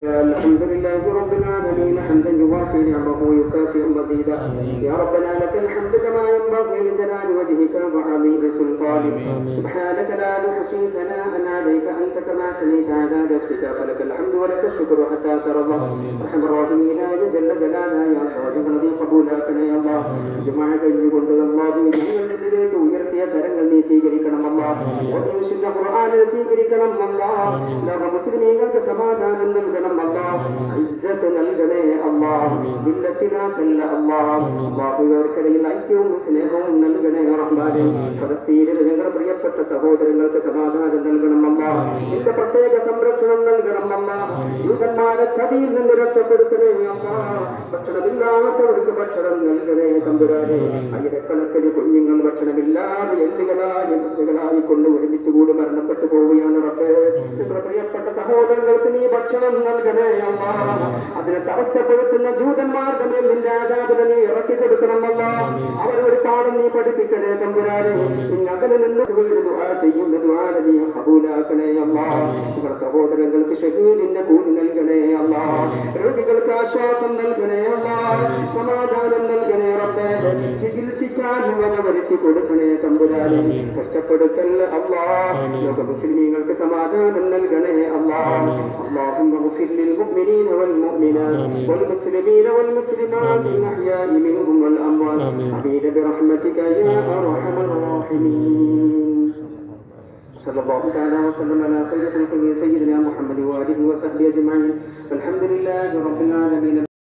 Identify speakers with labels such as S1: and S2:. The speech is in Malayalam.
S1: الحمد لله رب العالمين حمدا يوافي نعمه ويكافئ مزيدا. يا ربنا لك الحمد كما ينبغي لجلال وجهك وعظيم سلطانك. سبحانك لا نحصي ثناء عليك انت كما ثنيت على نفسك فلك الحمد ولك الشكر حتى ترضى. ارحم الراحمين يا جل جلالا يا صادق الذي قبولك يا الله. جماعة കഴിഞ്ഞുകൊണ്ട് അല്ലാഹുവിലേക്ക് ഉയർത്തിയ തരങ്ങൾ നീ സ്വീകരിക്കണം അല്ലാഹ്. വിശുദ്ധ ഖുർആനിൽ സ്വീകരിക്കണം അല്ലാഹ്. ലോക മുസ്ലിമീങ്ങൾക്ക് സമാധാനം നൽകണം അല്ലാഹ്. ഇസ്സത്ത് നൽകണേ അല്ലാഹ്. ദില്ലത്തിനാക്കല്ല അല്ലാഹ്. അല്ലാഹുവിനോർക്കിടയിൽ ഐക്യവും സ്നേഹവും നൽകണേ റഹ്മാനേ. ഫലസ്തീനിലെ ഞങ്ങളുടെ പ്രിയപ്പെട്ട സഹോദരങ്ങൾക്ക് സമാധാനം നൽകണം അല്ലാഹ്. നിന്റെ പ്രത്യേക സംരക്ഷണം നൽകണം അല്ലാഹ്. ജൂതന്മാരെ ചതിയിൽ നിന്ന് രക്ഷപ്പെടുത്തണേ അല്ലാഹ്. ഭക്ഷണമില്ലാത്തവർക്ക് ഭക്ഷണം നൽകണേ തമ്പുരാനെ. ആയിരക്കണക്കിന് കുഞ്ഞുങ്ങൾ ഭക്ഷണമില്ലാതെ എല്ലുകളായി കൊണ്ട് ഒരുമിച്ച് കൂടി മരണപ്പെട്ടു പോവുകയാണ് റബ്ബേ. നിങ്ങളുടെ പ്രിയപ്പെട്ട സഹോദരങ്ങൾക്ക് നീ ഭക്ഷണം നൽകണേ അല്ലാഹ്. അതിനെ തടസ്സപ്പെടുത്തുന്ന ജൂതന്മാരുടെ മേൽ നിന്റെ ആദാബിനെ നീ ഇറക്കി കൊടുക്കണം അല്ലാഹ്. അവരെ ഒരു പാഠം നീ പഠിപ്പിക്കണേ തമ്പുരാനെ. അകലെ നിന്ന് ദുആ ചെയ്യുന്ന ദുആനെ നീ ഖബൂലാക്കണേ അല്ലാഹ്. നിങ്ങളുടെ സഹോദരങ്ങൾക്ക് ഷഹീദിന്റെ കൂലി നൽകണേ അല്ലാഹ്. രോഗികൾക്ക് ആശ്വാസം നൽകണേ അല്ലാഹ്. സമാധാനം നൽകണേ റബ്ബേ. ചികിത്സിക്കാൻ വരുത്തി കൊടുക്കണേ തമ്പുരാനെ. കഷ്ടപ്പെടുത്തൽ അല്ലാഹ്. ലോക മുസ്ലിമീങ്ങൾക്ക് സമാധാനം നൽകണേ അല്ലാഹ്. اللهم اغفر للمؤمنين والمؤمنات والمسلمين والمسلمات الأحياء منهم والأموات آمين برحمتك يا أرحم الراحمين. صلى الله تعالى وسلم على خير خلقه سيدنا محمد وآله وصحبه أجمعين. الحمد لله رب العالمين.